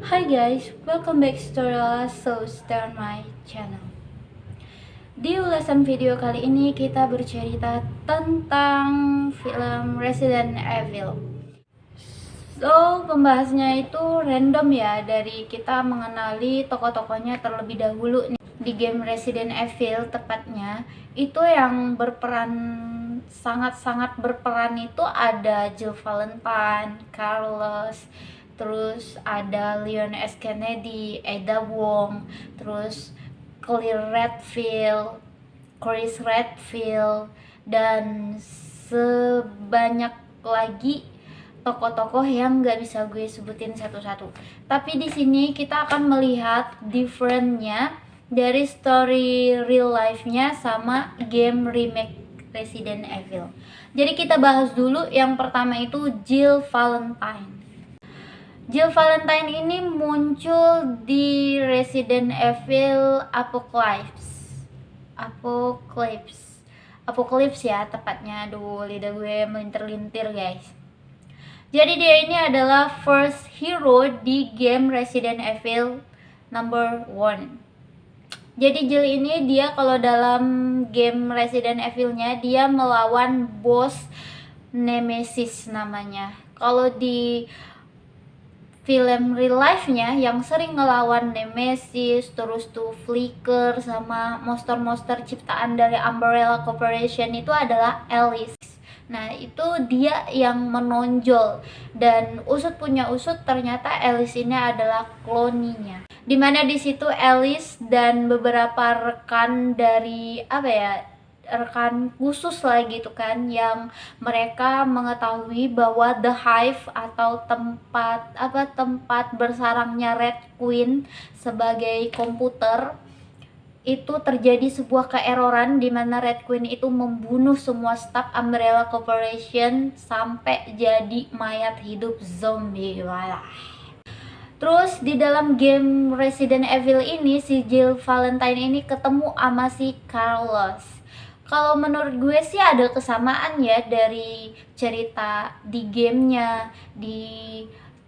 Hi guys, welcome back to Tutorial So stay on my channel. Di ulasan video kali ini kita bercerita tentang film Resident Evil. So, pembahasnya itu random ya, dari kita mengenali tokoh-tokohnya terlebih dahulu nih. Di game Resident Evil tepatnya, itu yang berperan sangat-sangat berperan itu ada Jill Valentine, Carlos, terus ada Leon S. Kennedy, Ada Wong, terus Claire Redfield, Chris Redfield, dan sebanyak lagi tokoh-tokoh yang nggak bisa gue sebutin satu-satu. Tapi di sini kita akan melihat differentnya dari story real life-nya sama game remake Resident Evil. Jadi kita bahas dulu yang pertama itu Jill Valentine. Jill Valentine ini muncul di Resident Evil Apocalypse ya tepatnya. Aduh, lidah gue melintir-lintir guys. Jadi dia ini adalah first hero di game Resident Evil number 1. Jadi Jill ini dia kalau dalam game Resident Evil-nya dia melawan bos Nemesis namanya. Kalau di film real life-nya yang sering ngelawan Nemesis, terus tuh Flicker sama monster-monster ciptaan dari Umbrella Corporation itu adalah Alice. Nah, itu dia yang menonjol, dan usut punya usut ternyata Alice ini adalah kloninya. Dimana di situ Alice dan beberapa rekan dari rekan khusus lah gitu kan, yang mereka mengetahui bahwa The Hive atau tempat bersarangnya Red Queen sebagai komputer itu terjadi sebuah keeroran di mana Red Queen itu membunuh semua staf Umbrella Corporation sampai jadi mayat hidup zombie. Walah. Terus di dalam game Resident Evil ini si Jill Valentine ini ketemu sama si Carlos. Kalau menurut gue sih ada kesamaan ya dari cerita di gamenya, di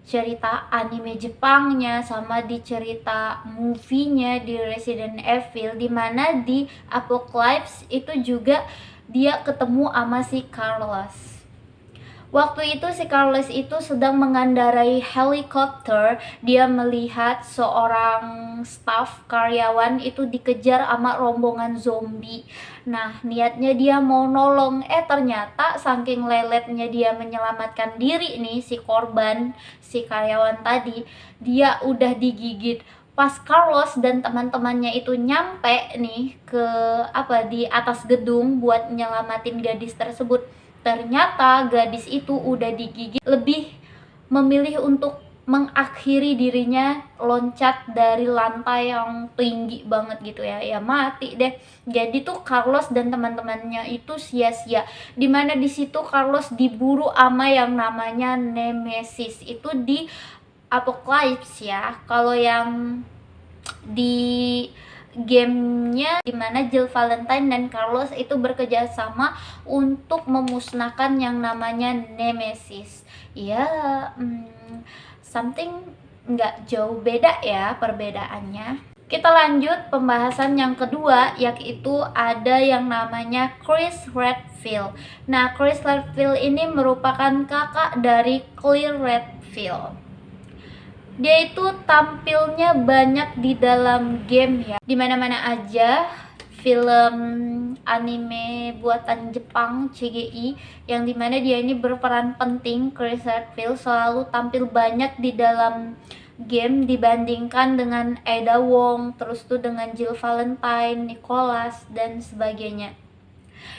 cerita anime Jepangnya, sama di cerita movie-nya di Resident Evil, dimana di Apocalypse itu juga dia ketemu sama si Carlos. Waktu itu si Carlos itu sedang mengendarai helikopter, dia melihat seorang staf karyawan itu dikejar sama rombongan zombie. Nah, niatnya dia mau nolong, ternyata saking leletnya dia menyelamatkan diri nih si korban, si karyawan tadi, dia udah digigit. Pas Carlos dan teman-temannya itu nyampe nih ke di atas gedung buat nyelamatin gadis tersebut, ternyata gadis itu udah digigit. Lebih memilih untuk mengakhiri dirinya loncat dari lantai yang tinggi banget gitu ya mati deh. Jadi tuh Carlos dan teman-temannya itu sia-sia, dimana di situ Carlos diburu ama yang namanya Nemesis itu di Apocalypse ya. Kalau yang di gamenya dimana Jill Valentine dan Carlos itu bekerja sama untuk memusnahkan yang namanya Nemesis. Ya, something nggak jauh beda ya perbedaannya. Kita lanjut pembahasan yang kedua, yaitu ada yang namanya Chris Redfield. Nah, Chris Redfield ini merupakan kakak dari Claire Redfield. Dia itu tampilnya banyak di dalam game ya, dimana-mana aja. Film anime buatan Jepang CGI yang dimana dia ini berperan penting. Chris Redfield selalu tampil banyak di dalam game dibandingkan dengan Ada Wong, terus tuh dengan Jill Valentine, Nicholas, dan sebagainya.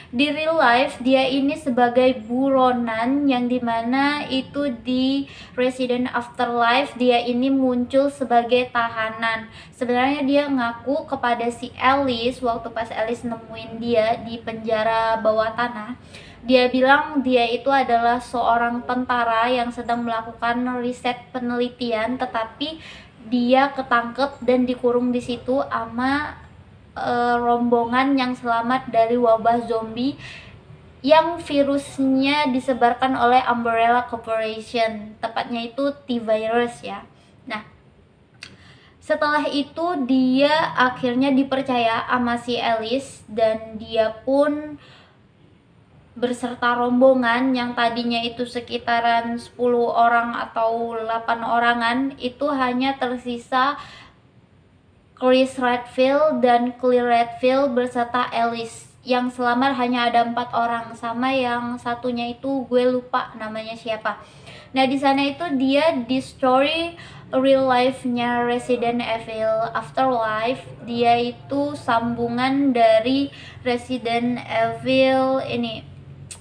Di real life dia ini sebagai buronan, yang dimana itu di Resident Afterlife dia ini muncul sebagai tahanan. Sebenarnya dia ngaku kepada si Alice waktu pas Alice nemuin dia di penjara bawah tanah. Dia bilang dia itu adalah seorang tentara yang sedang melakukan riset penelitian, tetapi dia ketangkep dan dikurung di situ sama rombongan yang selamat dari wabah zombie yang virusnya disebarkan oleh Umbrella Corporation, tepatnya itu T-Virus ya. Nah, Setelah itu dia akhirnya dipercaya sama si Alice, dan dia pun berserta rombongan yang tadinya itu sekitaran 10 orang atau 8 orangan, itu hanya tersisa Chris Redfield dan Claire Redfield berserta Alice. Yang selamat hanya ada 4 orang, sama yang satunya itu gue lupa namanya siapa. Nah, di sana itu dia di story real life-nya Resident Evil Afterlife. Dia itu sambungan dari Resident Evil ini,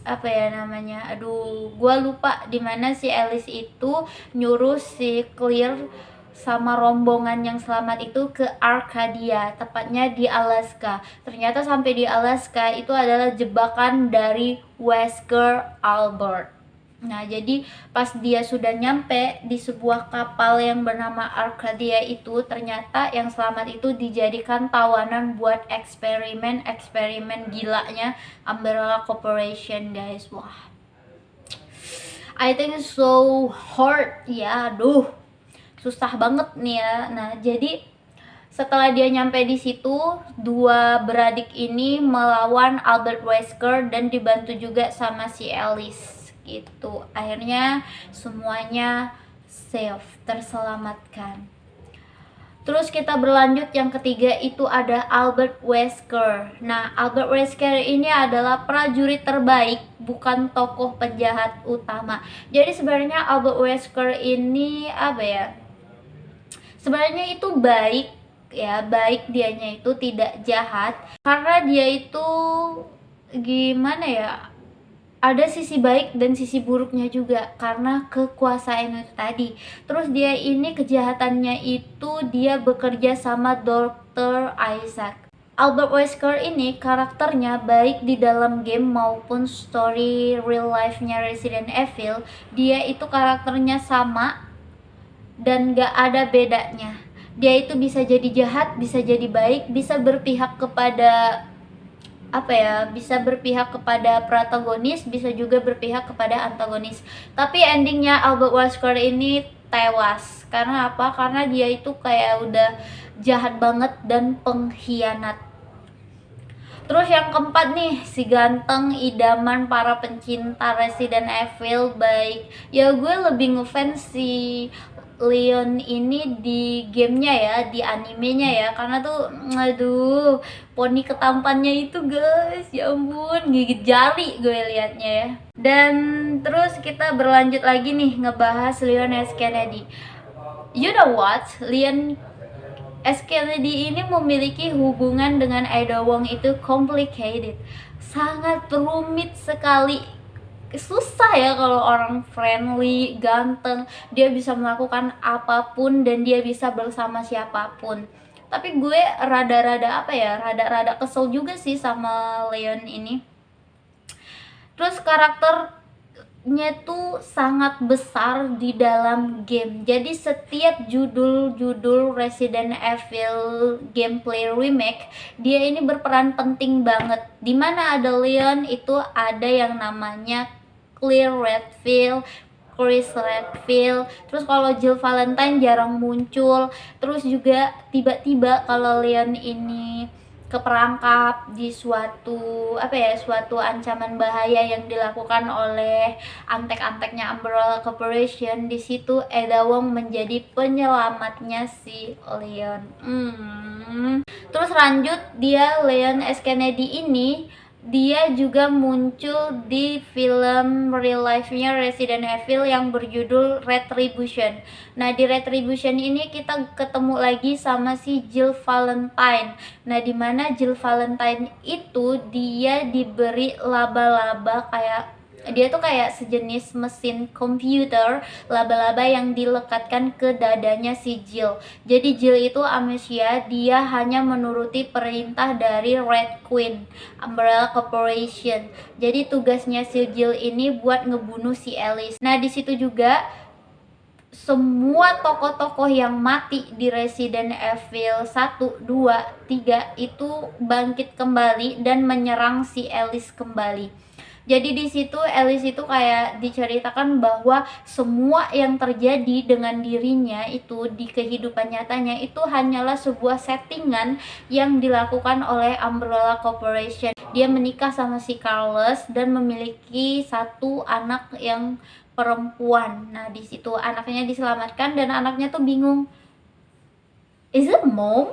apa ya namanya, aduh gua lupa, dimana si Alice itu nyuruh si Claire sama rombongan yang selamat itu ke Arcadia, tepatnya di Alaska. Ternyata sampai di Alaska itu adalah jebakan dari Wesker Albert. Nah, jadi pas dia sudah nyampe di sebuah kapal yang bernama Arcadia itu, ternyata yang selamat itu dijadikan tawanan buat eksperimen gilanya Umbrella Corporation, guys. Wah, I think it's so hard ya, aduh susah banget nih ya. Nah, jadi setelah dia nyampe di situ, dua beradik ini melawan Albert Wesker dan dibantu juga sama si Alice gitu. Akhirnya semuanya safe, terselamatkan. Terus kita berlanjut, yang ketiga itu ada Albert Wesker. Nah, Albert Wesker ini adalah prajurit terbaik, bukan tokoh penjahat utama. Jadi sebenarnya Albert Wesker ini apa ya? Sebenarnya itu baik ya, baik, dianya itu tidak jahat, karena dia itu gimana ya, ada sisi baik dan sisi buruknya juga karena kekuasaan itu tadi. Terus dia ini kejahatannya itu dia bekerja sama Dr. Isaac. Albert Wesker ini karakternya baik di dalam game maupun story real life-nya Resident Evil. Dia itu karakternya sama dan gak ada bedanya. Dia itu bisa jadi jahat, bisa jadi baik, bisa berpihak kepada apa ya, bisa berpihak kepada protagonis, bisa juga berpihak kepada antagonis. Tapi endingnya Albert Wesker ini tewas. Karena apa? Karena dia itu kayak udah jahat banget dan pengkhianat. Terus yang keempat nih, si ganteng idaman para pencinta Resident Evil baik. Ya gue lebih ngefans si Leon ini di gamenya ya, di animenya ya, karena tuh aduh, poni ketampannya itu guys, ya ampun, gigit jari gue liatnya ya. Dan terus kita berlanjut lagi nih ngebahas Leon S. Kennedy. You know what, Leon S. Kennedy ini memiliki hubungan dengan Ada Wong itu complicated, sangat rumit sekali. Susah ya kalau orang friendly, ganteng, dia bisa melakukan apapun dan dia bisa bersama siapapun. Tapi gue rada-rada apa ya, rada-rada kesel juga sih sama Leon ini. Terus karakternya tuh sangat besar di dalam game. Jadi setiap judul Resident Evil gameplay remake, dia ini berperan penting banget. Dimana ada Leon itu ada yang namanya Claire Redfield, Chris Redfield. Terus kalau Jill Valentine jarang muncul. Terus juga tiba-tiba kalau Leon ini keperangkap di suatu apa ya, suatu ancaman bahaya yang dilakukan oleh antek-anteknya Umbrella Corporation, di situ Ada Wong menjadi penyelamatnya si Leon. Terus lanjut, dia Leon S. Kennedy ini dia juga muncul di film real life-nya Resident Evil yang berjudul Retribution. Nah, di Retribution ini kita ketemu lagi sama si Jill Valentine. Nah, dimana Jill Valentine itu dia diberi laba-laba, kayak dia tuh kayak sejenis mesin komputer laba-laba yang dilekatkan ke dadanya si Jill. Jadi Jill itu amnesia, dia hanya menuruti perintah dari Red Queen, Umbrella Corporation. Jadi tugasnya si Jill ini buat ngebunuh si Alice. Nah, di situ juga semua tokoh-tokoh yang mati di Resident Evil 1, 2, 3 itu bangkit kembali dan menyerang si Alice kembali. Jadi di situ Alice itu kayak diceritakan bahwa semua yang terjadi dengan dirinya itu di kehidupan nyatanya itu hanyalah sebuah settingan yang dilakukan oleh Umbrella Corporation. Dia menikah sama si Carlos dan memiliki satu anak yang perempuan. Nah, di situ anaknya diselamatkan dan anaknya tuh bingung. Is it mom?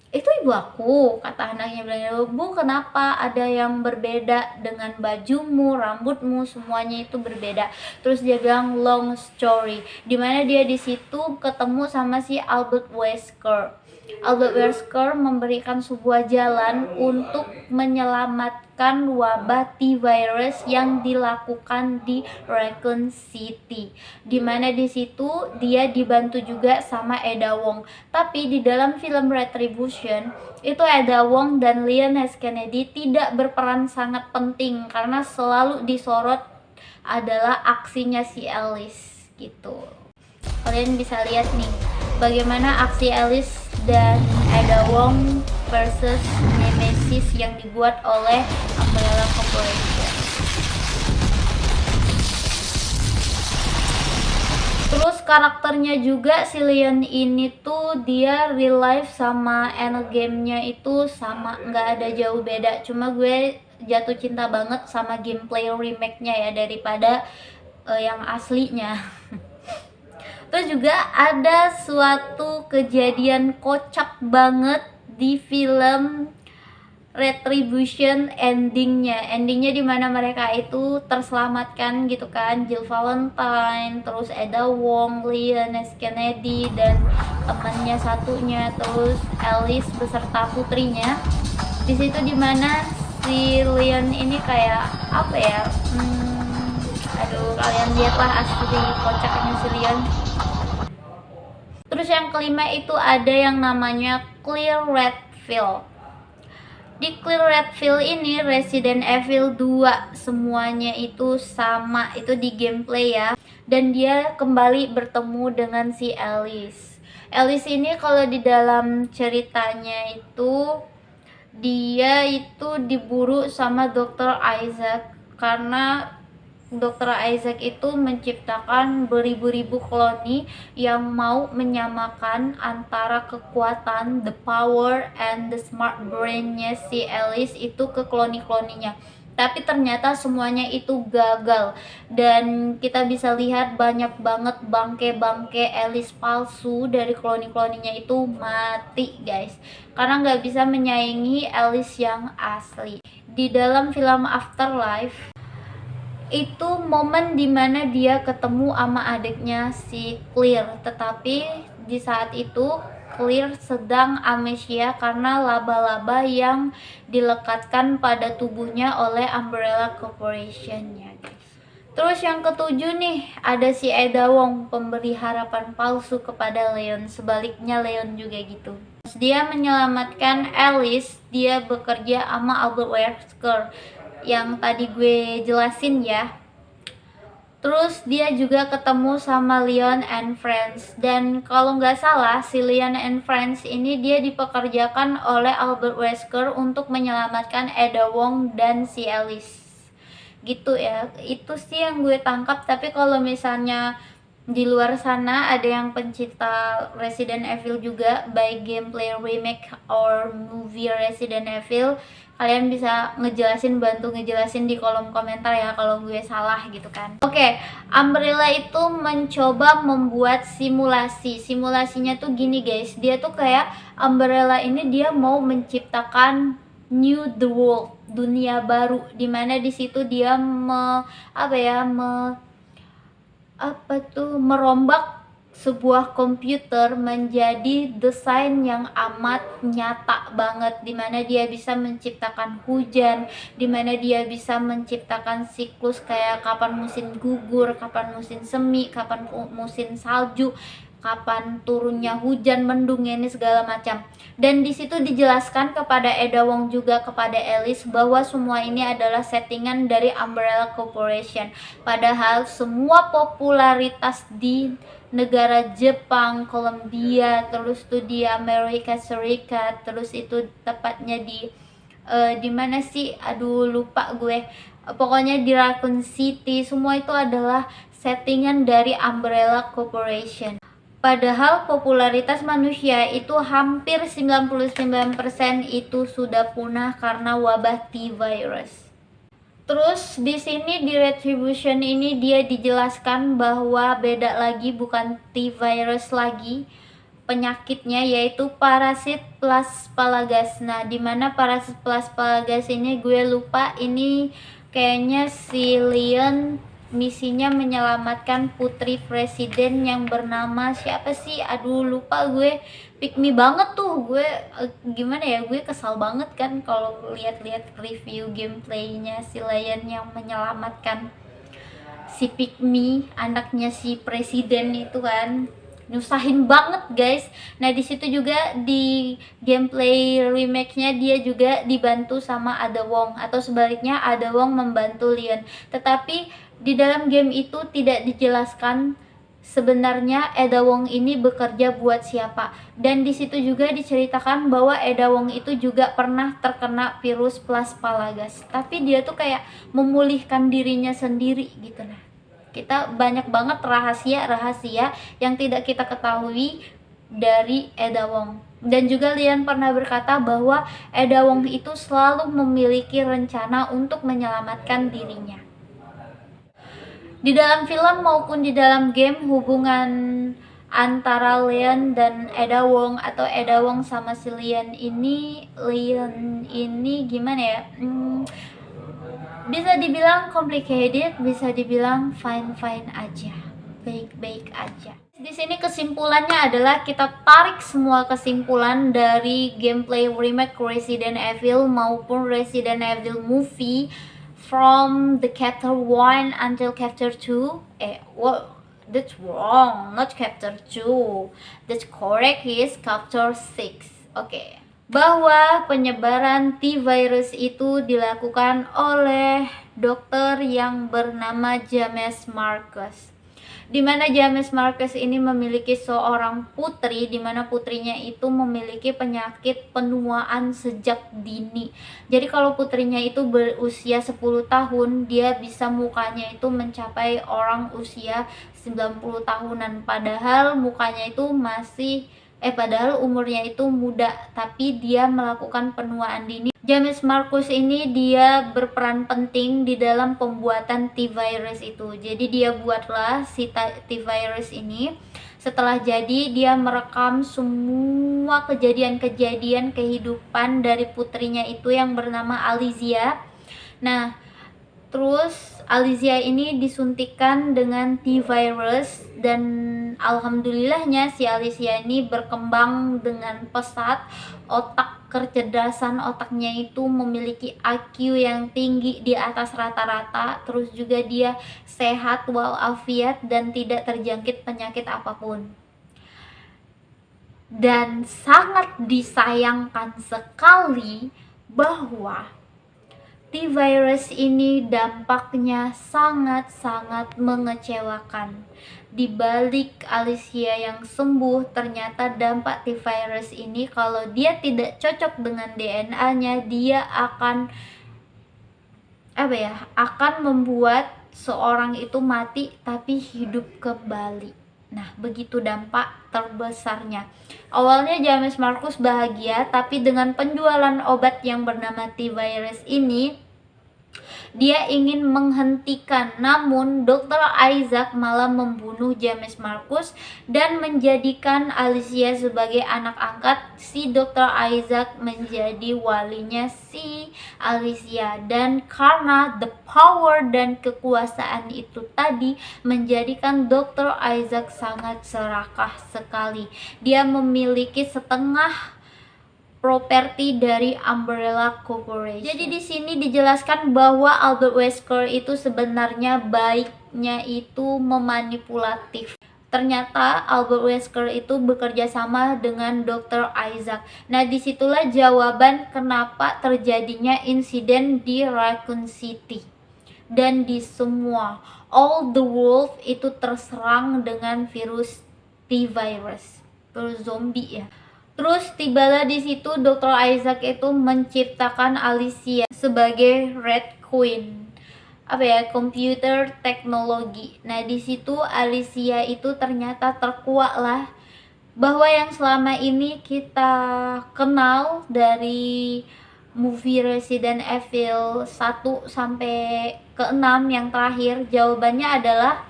Itu ibu aku, kata anaknya. Bilang, bu kenapa ada yang berbeda dengan bajumu, rambutmu, semuanya itu berbeda. Terus dia bilang long story, dimana dia di situ ketemu sama si Albert Wesker. Albert Wesker memberikan sebuah jalan untuk menyelamatkan wabah T-virus yang dilakukan di Raccoon City, dimana di situ dia dibantu juga sama Ada Wong. Tapi di dalam film Retribution itu Ada Wong dan Leon S. Kennedy tidak berperan sangat penting karena selalu disorot adalah aksinya si Alice gitu. Kalian bisa lihat nih bagaimana aksi Alice dan Ada Wong versus Nemesis yang dibuat oleh Umbrella Corporation. Terus karakternya juga si Leon ini tuh dia real life sama endgame-nya itu sama, nggak ada jauh beda. Cuma gue jatuh cinta banget sama gameplay remake-nya ya daripada yang aslinya. Terus juga ada suatu kejadian kocak banget di film Retribution endingnya dimana mereka itu terselamatkan gitu kan, Jill Valentine, terus Ada Wong, Leon S. Kennedy dan temannya satunya, terus Alice beserta putrinya. Di situ dimana si Leon ini kayak apa ya, aduh kalian lihatlah asli kocaknya si Leon. Terus yang kelima itu ada yang namanya Clear Redfield. Di Clear Redfield ini Resident Evil 2 semuanya itu sama, itu di gameplay ya. Dan dia kembali bertemu dengan si Alice. Alice ini kalau di dalam ceritanya itu dia itu diburu sama Dr. Isaac karena Dr. Isaac itu menciptakan beribu-ribu kloni yang mau menyamakan antara kekuatan, the power, and the smart brain-nya si Alice itu ke kloni-kloninya. Tapi ternyata semuanya itu gagal dan kita bisa lihat banyak banget bangke-bangke Alice palsu dari kloni-kloninya itu mati guys, karena nggak bisa menyaingi Alice yang asli. Di dalam film Afterlife itu momen dimana dia ketemu sama adiknya si Clear, tetapi di saat itu Clear sedang amnesia karena laba-laba yang dilekatkan pada tubuhnya oleh Umbrella Corporation ya guys. Terus yang ketujuh nih ada si Ada Wong, pemberi harapan palsu kepada Leon, sebaliknya Leon juga gitu. Dia menyelamatkan Alice, dia bekerja sama Albert Wesker yang tadi gue jelasin ya. Terus dia juga ketemu sama Leon and Friends, dan kalau nggak salah si Leon and Friends ini dia dipekerjakan oleh Albert Wesker untuk menyelamatkan Ada Wong dan si Alice gitu ya. Itu sih yang gue tangkap. Tapi kalau misalnya di luar sana ada yang pencipta Resident Evil juga, baik gameplay remake or movie Resident Evil, kalian bisa bantu ngejelasin di kolom komentar ya kalau gue salah gitu kan. Oke, Umbrella itu mencoba membuat simulasinya tuh gini guys. Dia tuh kayak Umbrella ini dia mau menciptakan new the world, dunia baru, dimana di situ dia merombak sebuah komputer menjadi desain yang amat nyata banget, dimana dia bisa menciptakan hujan, dimana dia bisa menciptakan siklus kayak kapan musim gugur, kapan musim semi, kapan musim salju, kapan turunnya hujan, mendung, ini segala macam. Dan di situ dijelaskan kepada Ada Wong juga kepada Alice bahwa semua ini adalah settingan dari Umbrella Corporation. Padahal semua popularitas di negara Jepang, Kolombia, terus tuh di Amerika Serikat, terus itu tepatnya di mana sih? Aduh lupa gue. pokoknya di Raccoon City, semua itu adalah settingan dari Umbrella Corporation. Padahal popularitas manusia itu hampir 99% itu sudah punah karena wabah T-virus. Terus di sini di Retribution ini dia dijelaskan bahwa beda lagi, bukan T-virus lagi penyakitnya, yaitu parasit Plasmalagas. Nah, dimana parasit Plasmalagas ini gue lupa, ini kayaknya si Leon misinya menyelamatkan putri presiden yang bernama siapa sih, aduh lupa gue, pick me banget tuh gue, gimana ya, gue kesal banget kan kalau lihat-lihat review gameplaynya si Leon yang menyelamatkan si pick me, anaknya si presiden itu kan, nyusahin banget guys. Nah di situ juga di gameplay remake-nya dia juga dibantu sama Ada Wong, atau sebaliknya Ada Wong membantu Leon. Tetapi di dalam game itu tidak dijelaskan sebenarnya Ada Wong ini bekerja buat siapa. Dan di situ juga diceritakan bahwa Ada Wong itu juga pernah terkena virus Plasmalagas, tapi dia tuh kayak memulihkan dirinya sendiri gitu. Nah, kita banyak banget rahasia-rahasia yang tidak kita ketahui dari Ada Wong. Dan juga Leon pernah berkata bahwa Ada Wong itu selalu memiliki rencana untuk menyelamatkan dirinya. Di dalam film maupun di dalam game, hubungan antara Leon dan Ada Wong atau Ada Wong sama si Leon ini gimana ya? Bisa dibilang complicated, bisa dibilang fine aja, baik-baik aja. Di sini kesimpulannya adalah kita tarik semua kesimpulan dari gameplay remake Resident Evil maupun Resident Evil movie from the chapter 1 until chapter 2. That's wrong, not chapter 2. That's correct is chapter 6. Okay. Bahwa penyebaran T-virus itu dilakukan oleh dokter yang bernama James Marcus. Di mana James Marcus ini memiliki seorang putri, di mana putrinya itu memiliki penyakit penuaan sejak dini. Jadi kalau putrinya itu berusia 10 tahun, dia bisa mukanya itu mencapai orang usia 90 tahunan, padahal mukanya itu padahal umurnya itu muda, tapi dia melakukan penuaan dini. James Marcus ini dia berperan penting di dalam pembuatan T-virus itu. Jadi dia buatlah si T-virus ini. Setelah jadi, dia merekam semua kejadian-kejadian kehidupan dari putrinya itu yang bernama Alicia. Nah, terus Alicia ini disuntikan dengan T-virus, dan alhamdulillahnya si Alicia ini berkembang dengan pesat. Kecerdasan otaknya itu memiliki IQ yang tinggi di atas rata-rata. Terus juga dia sehat walafiat dan tidak terjangkit penyakit apapun. Dan sangat disayangkan sekali bahwa T-virus ini dampaknya sangat-sangat mengecewakan. Di balik Alicia yang sembuh, ternyata dampak T-virus ini kalau dia tidak cocok dengan DNA-nya, dia akan membuat seorang itu mati tapi hidup kembali. Nah, begitu dampak terbesarnya. Awalnya James Marcus bahagia, tapi dengan penjualan obat yang bernama T-virus ini, dia ingin menghentikan. Namun Dr. Isaac malah membunuh James Marcus dan menjadikan Alicia sebagai anak angkat si Dr. Isaac, menjadi walinya si Alicia. Dan karena the power dan kekuasaan itu tadi, menjadikan Dr. Isaac sangat serakah sekali. Dia memiliki setengah properti dari Umbrella Corporation. Jadi di sini dijelaskan bahwa Albert Wesker itu sebenarnya baiknya itu memanipulatif. Ternyata Albert Wesker itu bekerja sama dengan Dr. Isaac. Nah, disitulah jawaban kenapa terjadinya insiden di Raccoon City. Dan di semua, all the world itu terserang dengan virus T-virus, virus zombie ya. Terus tibalah di situ Dr. Isaac itu menciptakan Alicia sebagai Red Queen. apa ya, computer teknologi. Nah di situ Alicia itu ternyata terkuak lah bahwa yang selama ini kita kenal dari movie Resident Evil 1 sampai ke 6 yang terakhir, jawabannya adalah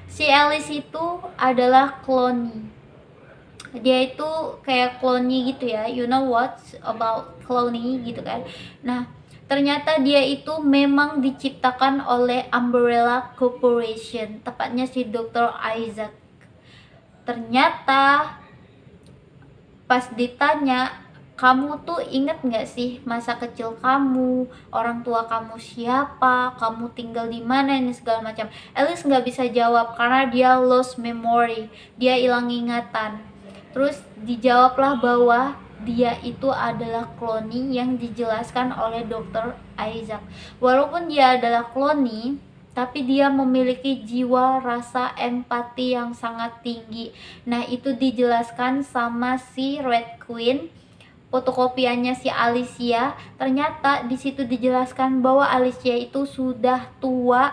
si Alice itu adalah clone. Dia itu kayak clone gitu ya, you know what about cloning gitu kan. Nah ternyata dia itu memang diciptakan oleh Umbrella Corporation, tepatnya si Dr. Isaac. Ternyata pas ditanya, kamu tuh inget gak sih masa kecil kamu, orang tua kamu siapa, kamu tinggal di mana, ini segala macam. Alice nggak bisa jawab karena dia lost memory, dia hilang ingatan. Terus dijawablah bahwa dia itu adalah cloning yang dijelaskan oleh Dr. Isaac. Walaupun dia adalah cloning, tapi dia memiliki jiwa rasa empati yang sangat tinggi. Nah itu dijelaskan sama si Red Queen, fotokopiannya si Alicia. Ternyata di situ dijelaskan bahwa Alicia itu sudah tua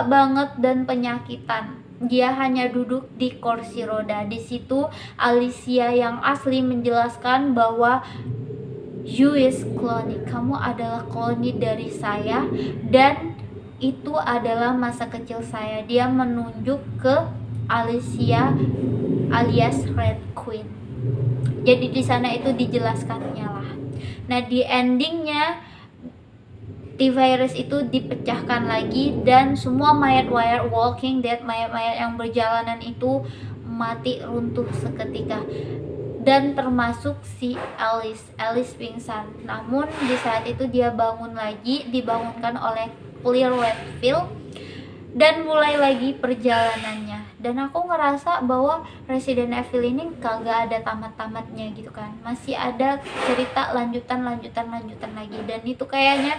banget dan penyakitan. Dia hanya duduk di kursi roda. Di situ Alicia yang asli menjelaskan bahwa you is clone, kamu adalah clone dari saya dan itu adalah masa kecil saya. Dia menunjuk ke Alicia alias Red Queen. Jadi di sana itu dijelaskannya lah. Nah di endingnya T-Virus itu dipecahkan lagi dan semua mayat-mayat Walking Dead, mayat-mayat yang berjalanan itu mati runtuh seketika, dan termasuk si Alice pingsan. Namun di saat itu dia bangun lagi, dibangunkan oleh Claire Redfield dan mulai lagi perjalanannya. Dan aku ngerasa bahwa Resident Evil ini kagak ada tamat-tamatnya gitu kan, masih ada cerita lanjutan lagi, dan itu kayaknya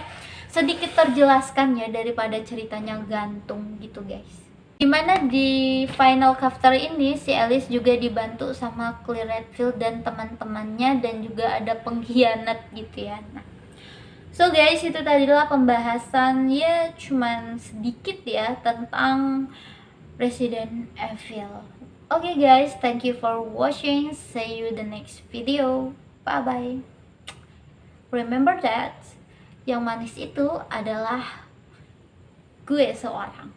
sedikit terjelaskan ya daripada ceritanya gantung gitu guys. Dimana di final chapter ini si Alice juga dibantu sama Claire Redfield dan teman-temannya, dan juga ada pengkhianat gitu ya. Nah, so guys, itu tadilah pembahasan ya cuman sedikit ya tentang Resident Evil. Okay guys, thank you for watching. See you the next video. Bye bye. Remember that yang manis itu adalah gue seorang.